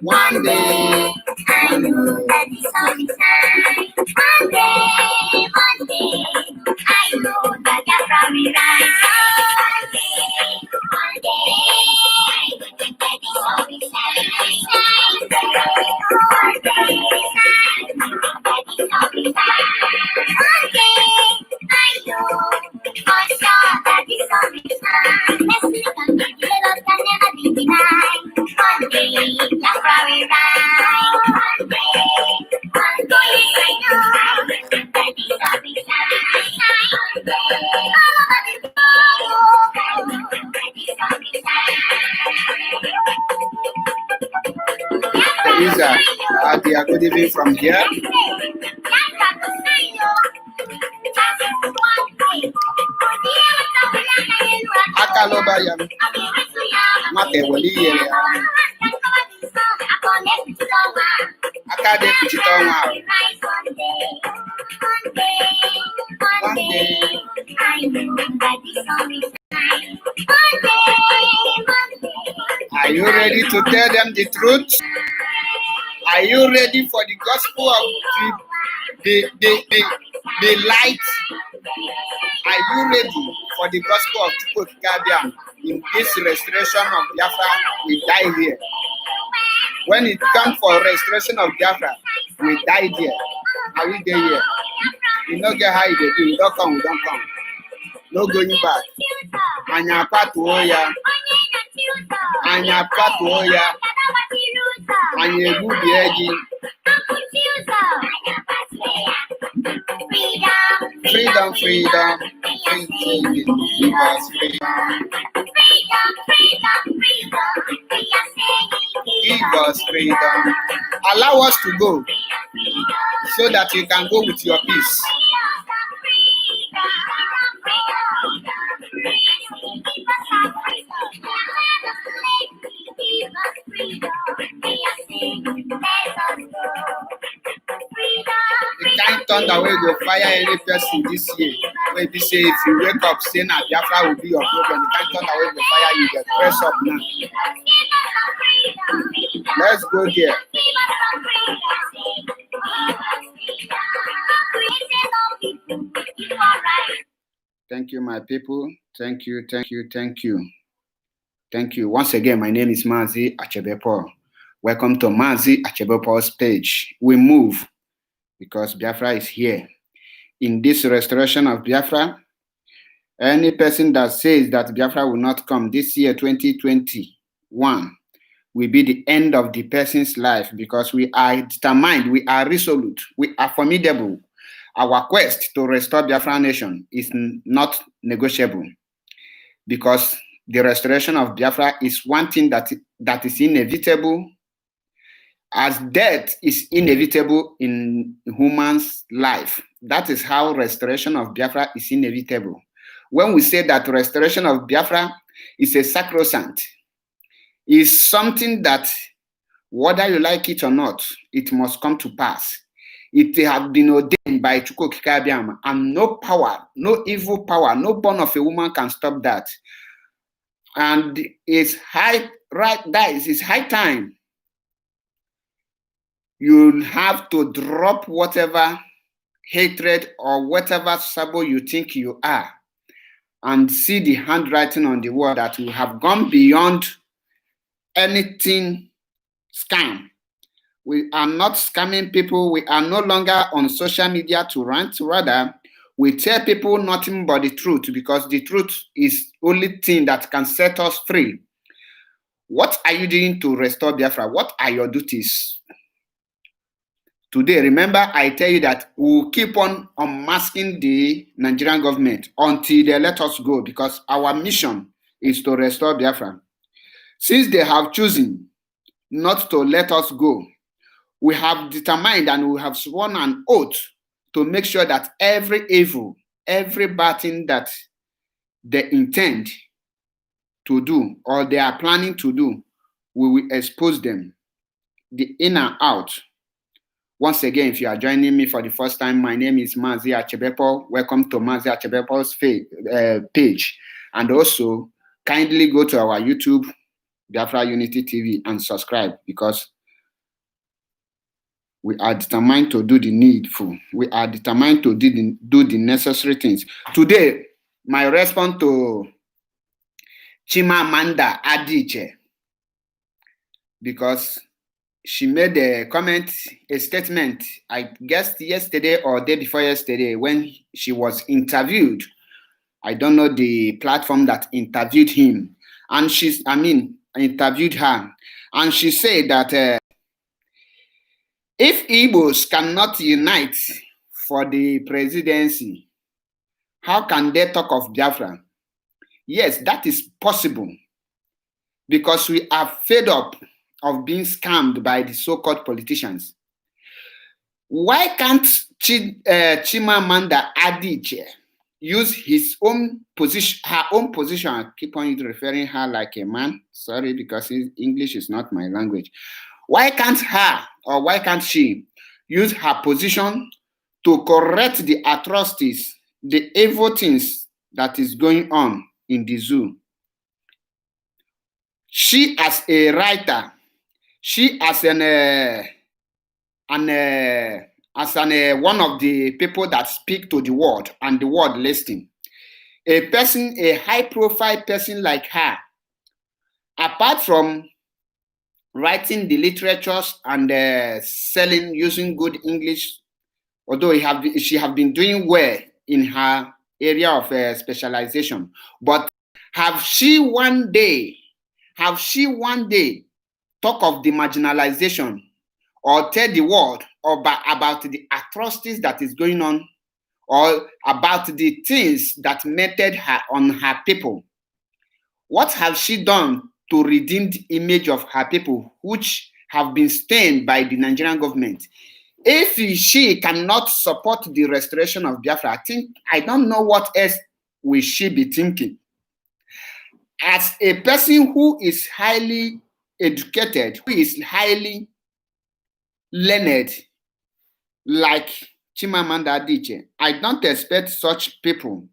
One day, I know that the sun is shine. One day, I know that Biafra will rise. One day, the sun will shine. One day, the sun will shine. One day, I know for sure that the sun will shine. Let's look and get the love can never be denied. One day, Biafra will rise. One day, I know that the sun will shine. One day, all over the world, I know that the sun will shine. Teresa, good evening from here. Akaloba ya mate wali yele akade kuchita nwa one day I know that the sun is shine. Are you ready to tell them the truth? Are you ready for the gospel of the light? Are you ready for the gospel of Chukwukabiam? In this restoration of Biafra, we die here. When it comes for restoration of Biafra, we die there. Are we there here? We don't get how they do. We don't come, we don't come. No going back. Anya patuoya. Anya patuoya. Anya gubieji. Freedom, freedom, freedom, give us freedom. Give us freedom. Allow us to go so that you can go with your peace. The kind thunder will go fire any person this year. Maybe say if you wake up saying that Biafra will be your problem, the kind thunder will go fire you. Get press up now. Let's go there. Thank you, my people. Thank you, thank you, thank you. Thank you. Once again, my name is Mazi Achebe-Paul. Welcome to Mazi Achebe-Paul's page. We move because Biafra is here. In this restoration of Biafra, any person that says that Biafra will not come this year, 2021, will be the end of the person's life because we are determined, we are resolute, we are formidable. Our quest to restore Biafra nation is not negotiable because the restoration of Biafra is one thing that is inevitable, as death is inevitable in human's life. That is how restoration of Biafra is inevitable. When we say that restoration of Biafra is a sacrosanct, is something that whether you like it or not, it must come to pass. It has been ordained by Chukwukabiam, and no power, no evil power, no born of a woman can stop that. And it's high time. You have to drop whatever hatred or whatever sabo you think you are, and see the handwriting on the wall that we have gone beyond anything scam. We are not scamming people. We are no longer on social media to rant. Rather, we tell people nothing but the truth, because the truth is the only thing that can set us free. What are you doing to restore Biafra? What are your duties? Today, remember, I tell you that we'll keep on unmasking the Nigerian government until they let us go, because our mission is to restore Biafra. Since they have chosen not to let us go, we have determined and we have sworn an oath to make sure that every evil, every bad thing that they intend to do or they are planning to do, we will expose them, the in and out. Once again, if you are joining me for the first time, my name is Mazi Achebepo. Welcome to Mazi Achebepo's page. And also, kindly go to our YouTube, Biafra Unity TV, and subscribe, because we are determined to do the needful. We are determined to do the necessary things. Today, my response to Chimamanda Adichie, because she made a comment, a statement, I guess yesterday or day before yesterday, when she was interviewed. I don't know the platform that interviewed him. And interviewed her. And she said that if Igbos cannot unite for the presidency, how can they talk of Biafra? Yes, that is possible, because we are fed up of being scammed by the so-called politicians. Why can't Chimamanda Adichie use his own position, her own position? I keep on referring her like a man. Sorry, because English is not my language. Why can't her, or why can't she use her position to correct the atrocities, the evil things that is going on in the zoo? She as a writer, she as one of the people that speak to the world and the world listening, a person, a high-profile person like her, apart from writing the literatures and selling using good English, although she have been doing well in her area of specialization, but have she one day talk of the marginalization or tell the world about the atrocities that is going on, or about the things that meted her on her people? What has she done to redeem the image of her people, which have been stained by the Nigerian government? If she cannot support the restoration of Biafra, I don't know what else will she be thinking. As a person who is highly educated, who is highly learned, like Chimamanda Adichie, I don't expect such people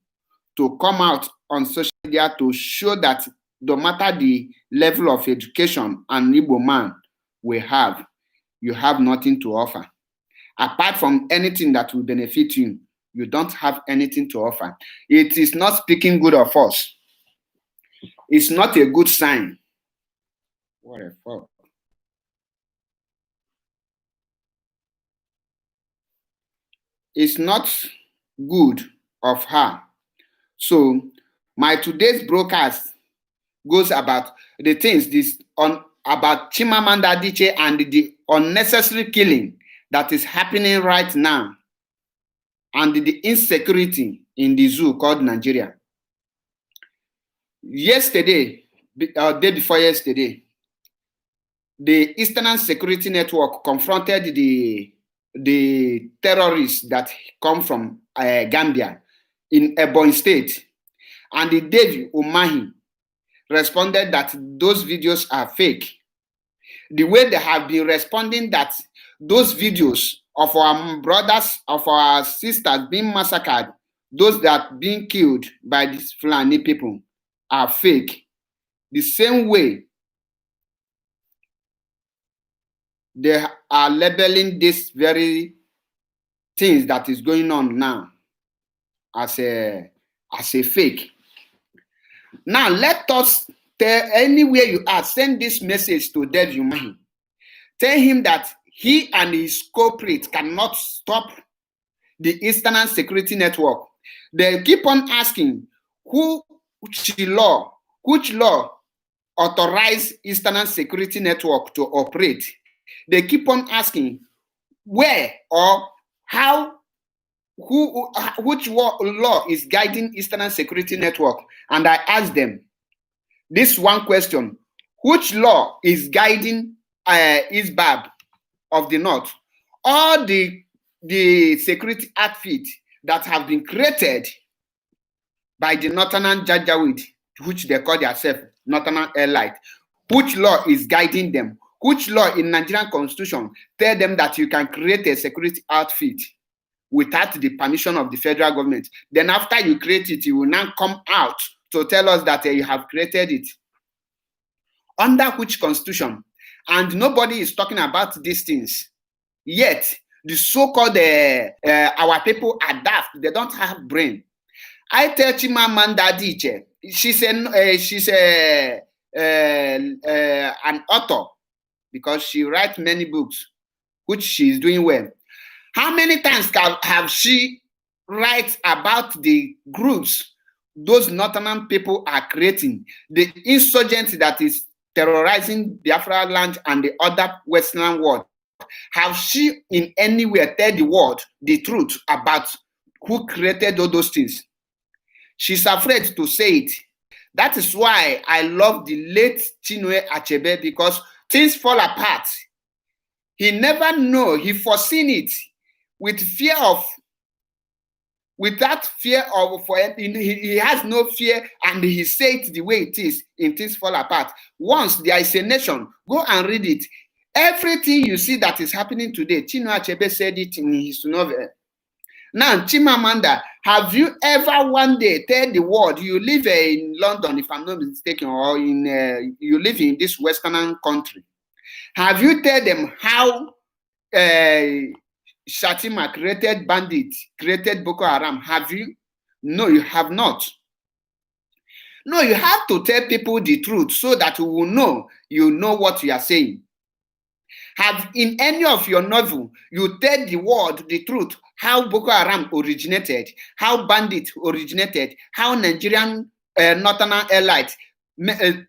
to come out on social media to show that no matter the level of education an Igbo man will have, you have nothing to offer. Apart from anything that will benefit you, you don't have anything to offer. It is not speaking good of us. It's not a good sign. What a fuck. It's not good of her. So my today's broadcast goes about the things about Chimamanda Adichie and the unnecessary killing that is happening right now, and the insecurity in the zoo called Nigeria. Yesterday, day before yesterday, the Eastern Security Network confronted the terrorists that come from Gambia in Ebonyi State, and the David Umahi responded that those videos are fake. The way they have been responding that those videos of our brothers, of our sisters being massacred, those that being killed by these Fulani people are fake. The same way they are labeling this very things that is going on now as a fake. Now let us tell, anywhere you are, send this message to David Umahi. Tell him that he and his corporate cannot stop the Eastern Security Network. They keep on asking which law authorized Eastern Security Network to operate. They keep on asking where or how, which law is guiding Eastern Security Network. And I ask them this one question: which law is guiding ISBAB of the North, all the security outfit that have been created by the Northern Janjaweed, which they call themselves Northern Elite, which law is guiding them? Which law in Nigerian constitution tell them that you can create a security outfit without the permission of the federal government? Then after you create it, you will now come out to tell us that you have created it. Under which constitution? And nobody is talking about these things. Yet, the so-called our people are daft. They don't have brain. I tell Chimamanda Adichie, she's an author because she writes many books, which she is doing well. How many times have she write about the groups those Northern people are creating, the insurgency that is terrorizing Biafra land and the other Western world? Have she in any way tell the world the truth about who created all those things? She's afraid to say it. That is why I love the late Chinua Achebe, because things fall apart. He never know, he foreseen it with fear of, without fear of, he has no fear, and he said it the way it is in things fall apart. Once there is a nation, go and read it. Everything you see that is happening today, Chinua Achebe said it in his novel. Now, Chimamanda, have you ever one day tell the world, you live in London, if I'm not mistaken, or in you live in this Western country, have you tell them how Shatima created bandits, created Boko Haram? Have you? No, you have not. No, you have to tell people the truth so that we will know you know what you are saying. Have in any of your novel, you tell the world the truth, how Boko Haram originated, how bandits originated, how Nigerian Northern Elite made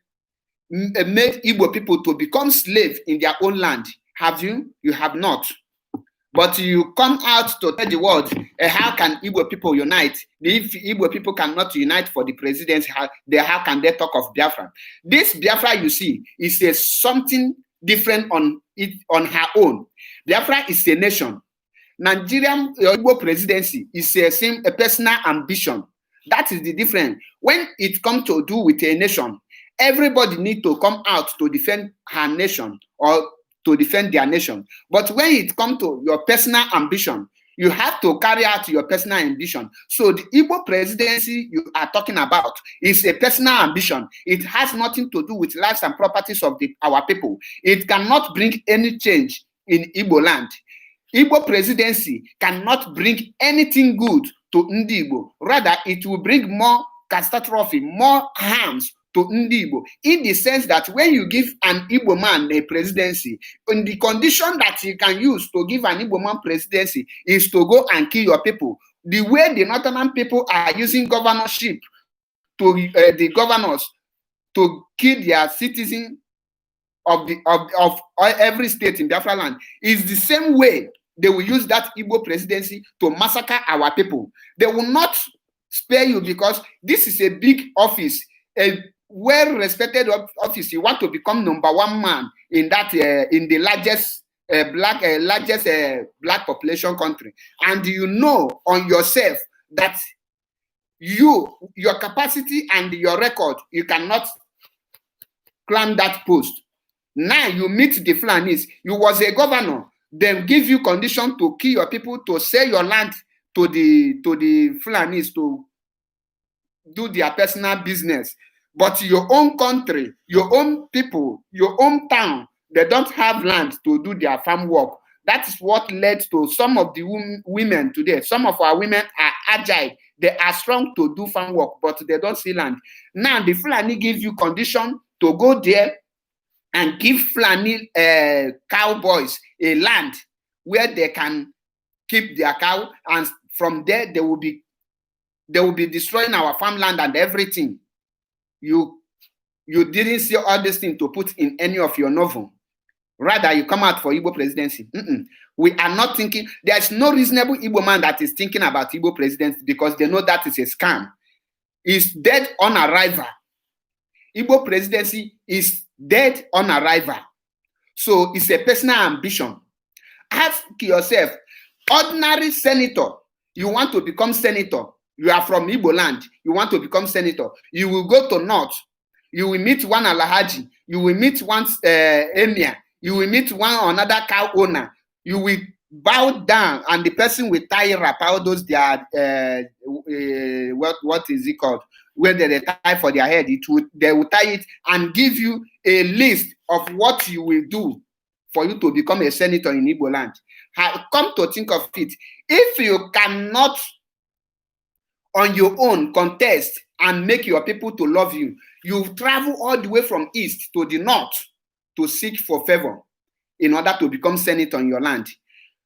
Igbo people to become slaves in their own land. Have you? You have not. But you come out to tell the world, how can Igbo people unite? If Igbo people cannot unite for the presidency, how can they talk of Biafra? This Biafra you see is something different on her own. Biafra is a nation. Nigerian Igbo presidency is a personal ambition. That is the difference. When it comes to do with a nation, everybody needs to come out to defend her nation or to defend their nation. But when it comes to your personal ambition, you have to carry out your personal ambition. So the Igbo presidency you are talking about is a personal ambition. It has nothing to do with lives and properties of our people. It cannot bring any change in Igbo land. Igbo presidency cannot bring anything good to Ndi Igbo. Rather, it will bring more catastrophe, more harms to Ndi Igbo, in the sense that when you give an Igbo man a presidency, in the condition that you can use to give an Igbo man presidency is to go and kill your people. The way the Northern people are using governorship to the governors to kill their citizens of every state in Biafra land is the same way they will use that Igbo presidency to massacre our people. They will not spare you because this is a big office, a well-respected office. You want to become #1 man in that in the largest black population country, and you know on yourself that your capacity and your record, you cannot climb that post. Now you meet the Fulanis. You was a governor. Then give you condition to kill your people, to sell your land to the Fulanis to do their personal business. But your own country, your own people, your own town, they don't have land to do their farm work. That is what led to some of the women today. Some of our women are agile. They are strong to do farm work, but they don't see land. Now the Fulani give you condition to go there and give Fulani cowboys a land where they can keep their cow, and from there they will be destroying our farmland and everything. You didn't see all these things to put in any of your novel. Rather, you come out for Igbo presidency. We are not thinking. There is no reasonable Igbo man that is thinking about Igbo presidency because they know that is a scam. It's dead on arrival. Igbo presidency is dead on arrival. So it's a personal ambition. Ask yourself, ordinary senator, you want to become senator, you are from Igbo land, you want to become senator, you will go to North, you will meet one Alhaji, you will meet one emir, you will meet one another cow owner, you will bow down and the person will tie wrap out those their what is it called, where they tie for their head, they will tie it and give you a list of what you will do for you to become a senator in Igbo land. Come to think of it, if you cannot on your own contest and make your people to love you, you travel all the way from east to the north to seek for favor in order to become senator in your land.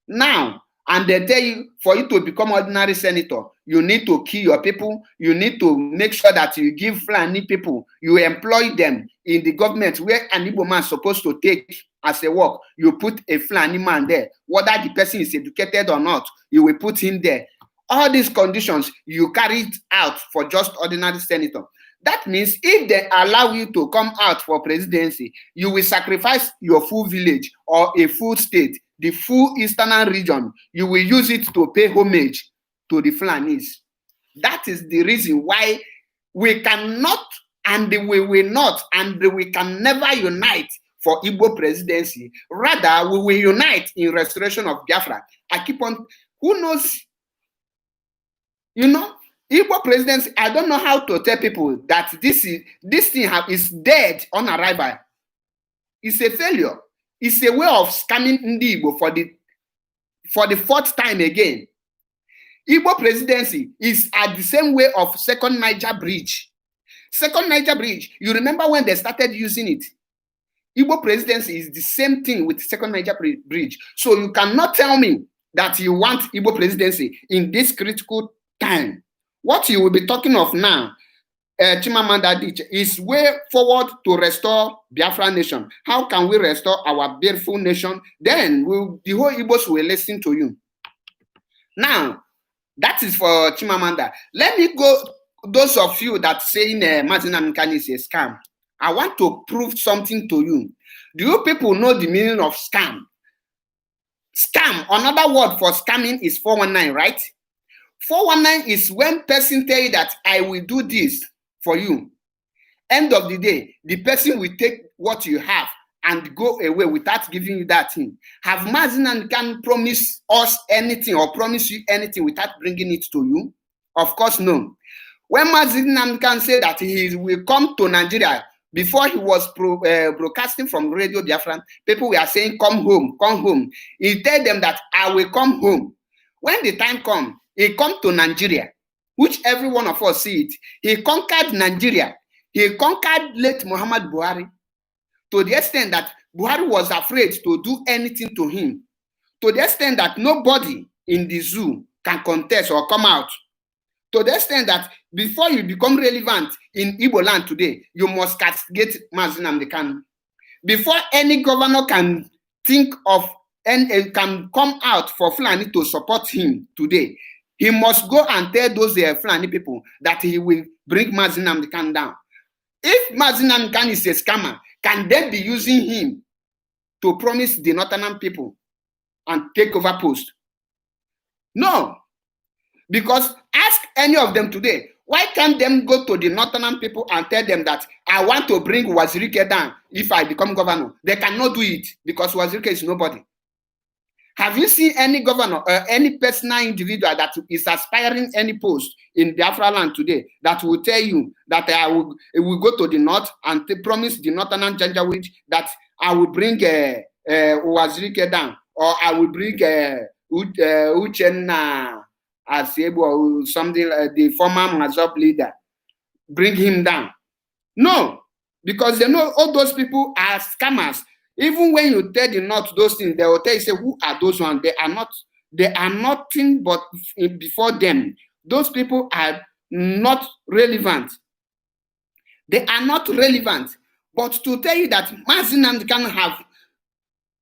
Now, and they tell you, for you to become ordinary senator, you need to kill your people, you need to make sure that you give Fulani people, you employ them in the government where an Igbo man is supposed to take as a work. You put a Fulani man there, whether the person is educated or not, you will put him there. All these conditions, you carry it out for just ordinary senator. That means if they allow you to come out for presidency, you will sacrifice your full village or a full state, the full eastern region. You will use it to pay homage to the Fulanis. That is the reason why we cannot and we will not and we can never unite for Igbo presidency. Rather, we will unite in restoration of Biafra. I keep on, who knows, you know, Igbo presidency, I don't know how to tell people that this thing is dead on arrival. It's a failure. It's a way of scamming Ndi Igbo for the fourth time again. Igbo presidency is at the same way of Second Niger Bridge. Second Niger Bridge, you remember when they started using it? Igbo presidency is the same thing with Second Niger Bridge. So you cannot tell me that you want Igbo presidency in this critical time. What you will be talking of now, Chimamanda Adichie, is way forward to restore Biafra nation. How can we restore our beautiful nation? Then the whole Igbos will listen to you. Now, that is for Chimamanda. Let me go, those of you that saying Mazi Nnamdi Kanu is a scam. I want to prove something to you. Do you people know the meaning of scam? Scam, another word for scamming is 419, right? 419 is when person tell you that I will do this for you. End of the day, the person will take what you have and go away without giving you that thing. Have Mazi Nnamdi Kanu promise us anything or promise you anything without bringing it to you? Of course, no. When Mazi Nnamdi Kanu said that he will come to Nigeria, before he was broadcasting from Radio Biafra, people were saying, come home, come home. He told them that I will come home. When the time comes, he come to Nigeria, which every one of us see it. He conquered Nigeria. He conquered late Muhammad Buhari to the extent that Buhari was afraid to do anything to him, to the extent that nobody in the zoo can contest or come out, to the extent that before you become relevant in Igbo land today, you must castigate Mazi Nnamdi Kanu. Before any governor can think of and can come out for Fulani to support him today, he must go and tell those Fulani people that he will bring Mazi Nnamdi Kanu down. If Mazi Nnamdi Kanu is a scammer, can they be using him to promise the Northern people and take over post? No. Because ask any of them today, why can't them go to the Northern people and tell them that I want to bring Wazirike down if I become governor? They cannot do it because Wazirike is nobody. Have you seen any governor or any personal individual that is aspiring any post in Biafra land today that will tell you that I will go to the north and promise the Northern Janjaweed that I will bring Wazirike down, or I will bring Uchenna Asiebu or something, the former Mazop leader, bring him down? No, because they know all those people are scammers. Even when you tell the North those things, they will tell you, say, who are those ones? They are nothing but before them. Those people are not relevant. They are not relevant. But to tell you that Mazi Nnamdi Kanu have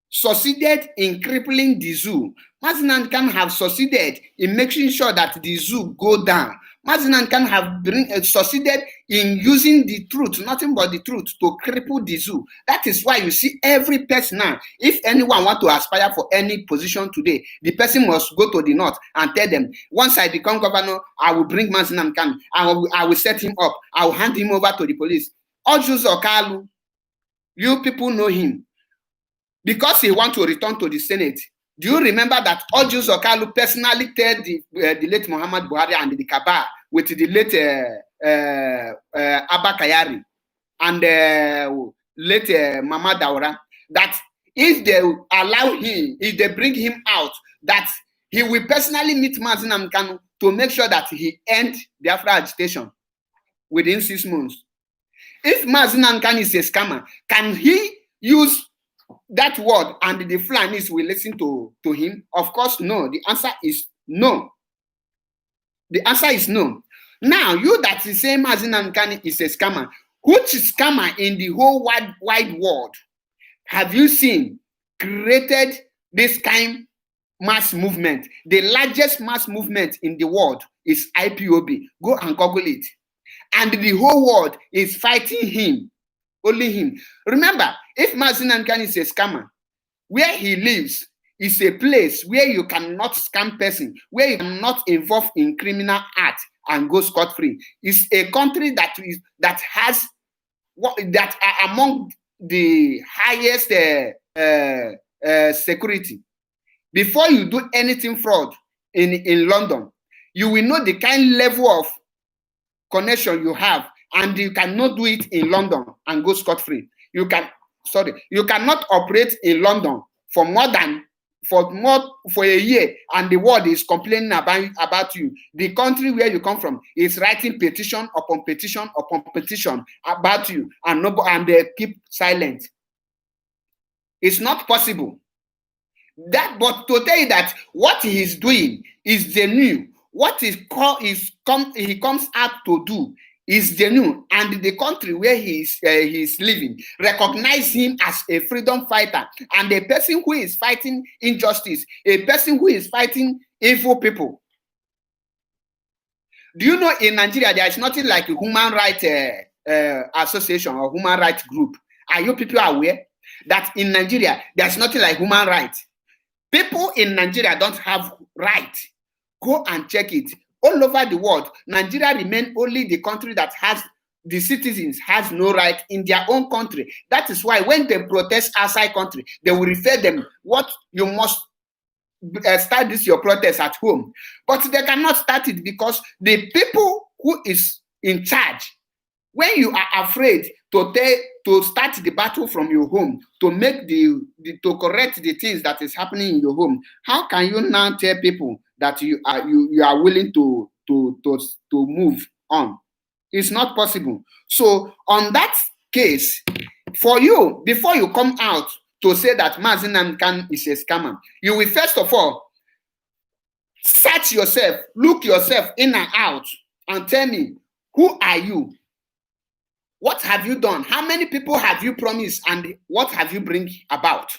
succeeded in crippling the zoo, Mazi Nnamdi Kanu have succeeded in making sure that the zoo go down. Mazi Nnamdi Kanu have succeeded in using the truth, nothing but the truth, to cripple the zoo. That is why you see every person now, if anyone want to aspire for any position today, the person must go to the north and tell them, once I become governor, I will bring Mazi Nnamdi Kanu, I will set him up, I will hand him over to the police. Orji Uzor Kalu, you people know him because he want to return to the Senate. Do you remember that Orji Uzor Kalu personally told the late Muhammad Buhari and the Kaaba with the late Abba Kyari and late Mama Daura that if they allow him, if they bring him out, that he will personally meet Mazi Nnamdi Kanu to make sure that he end Biafra agitation within 6 months. If Mazi Nnamdi Kanu is a scammer, can he use that word and the Fulanis will listen to him? Of course, no. The answer is no. The answer is no. Now, you that is saying Mazi Nnamdi Kanu is a scammer, which scammer in the whole wide world have you seen created this kind mass movement? The largest mass movement in the world is IPOB. Go and Google it. And the whole world is fighting him. Only him. Remember, if Mazi Nnamdi Kanu is a scammer, where he lives is a place where you cannot scam person, where you cannot involve in criminal act and go scot-free. It's a country that has that are among the highest security. Before you do anything fraud in London, you will know the kind level of connection you have, and you cannot do it in London and go scot-free. You cannot operate in London for a year, and the world is complaining about you. The country where you come from is writing petition upon petition upon petition about you, and they keep silent. It's not possible. But to tell you that what he is doing is genuine, what he comes out to do is genuine, and the country where he is living recognize him as a freedom fighter and a person who is fighting injustice, a person who is fighting evil people. Do you know in Nigeria there is nothing like a human rights association or human rights group? Are you people aware that in Nigeria there's nothing like human rights? People in Nigeria don't have right. Go and check it. All over the world, Nigeria remains only the country that has the citizens has no right in their own country. That is why when they protest outside country, they will refer them what you must start this your protest at home. But they cannot start it because the people who is in charge, when you are afraid to start the battle from your home, to make to correct the things that is happening in your home, how can you now tell people that you are willing to move on? It's not possible. So on that case, for you, before you come out to say that Mazi Nnamdi Kanu is a scammer, you will first of all search yourself, look yourself in and out, and tell me, who are you? What have you done? How many people have you promised, and what have you bring about?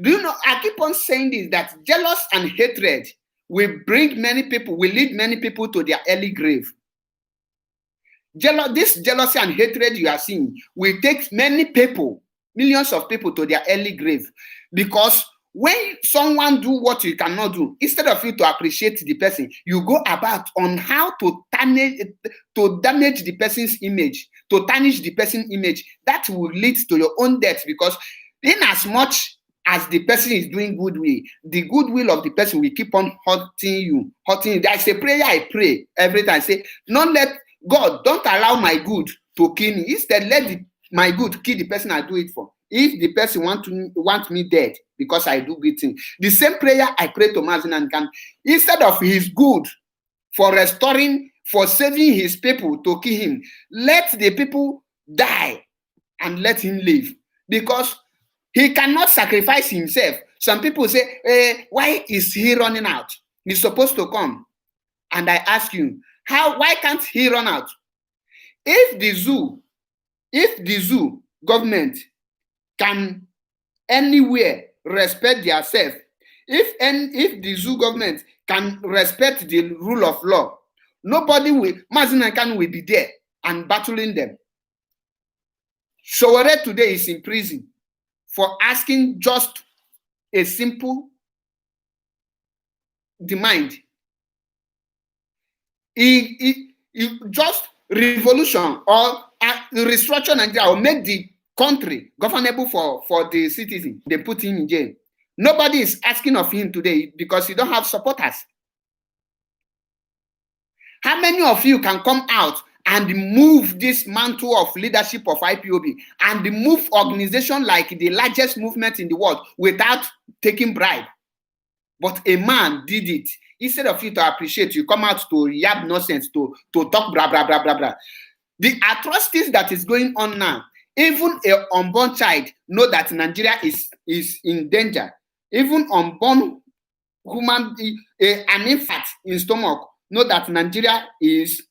Do you know, I keep on saying this, that jealous and hatred will lead many people to their early grave. This jealousy and hatred you are seeing will take many people, millions of people, to their early grave. Because when someone do what you cannot do, instead of you to appreciate the person, you go about on how to damage the person's image, to tarnish the person's image. That will lead to your own death, because in as much as the person is doing goodwill, the goodwill of the person will keep on hurting you. There's a prayer I pray every time. I say, don't let God, don't allow my good to kill me. Instead, let my good kill the person I do it for. If the person want me dead because I do good things. The same prayer I pray to Mazi Nnamdi Kanu. Instead of his good for restoring, for saving his people to kill him, let the people die and let him live. Because he cannot sacrifice himself. Some people say, why is he running out? He's supposed to come. And I ask you, why can't he run out? If the zoo government can anywhere respect themselves, if the zoo government can respect the rule of law, Nobody will, Mazi Nnamdi Kanu will be there and battling them. Sowore today is in prison for asking just a simple demand. He just revolution or restructure Nigeria or make the country governable for the citizen. They put him in jail. Nobody is asking of him today because he don't have supporters. How many of you can come out and move this mantle of leadership of IPOB and move organization like the largest movement in the world without taking bribe? But a man did it. Instead of you to appreciate, you come out to yab nonsense, to talk blah, blah, blah, blah, blah. The atrocities that is going on now, even an unborn child know that Nigeria is in danger. Even unborn human, an infant in stomach, know that Nigeria is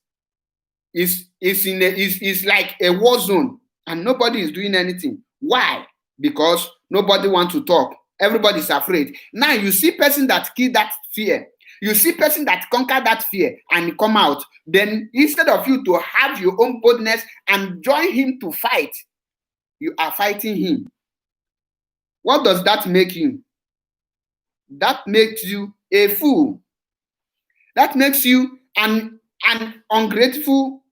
like a war zone and nobody is doing anything. Why? Because nobody wants to talk. Everybody is afraid. Now you see person that kill that fear. You see person that conquer that fear and come out. Then instead of you to have your own boldness and join him to fight, you are fighting him. What does that make you? That makes you a fool. That makes you an ungrateful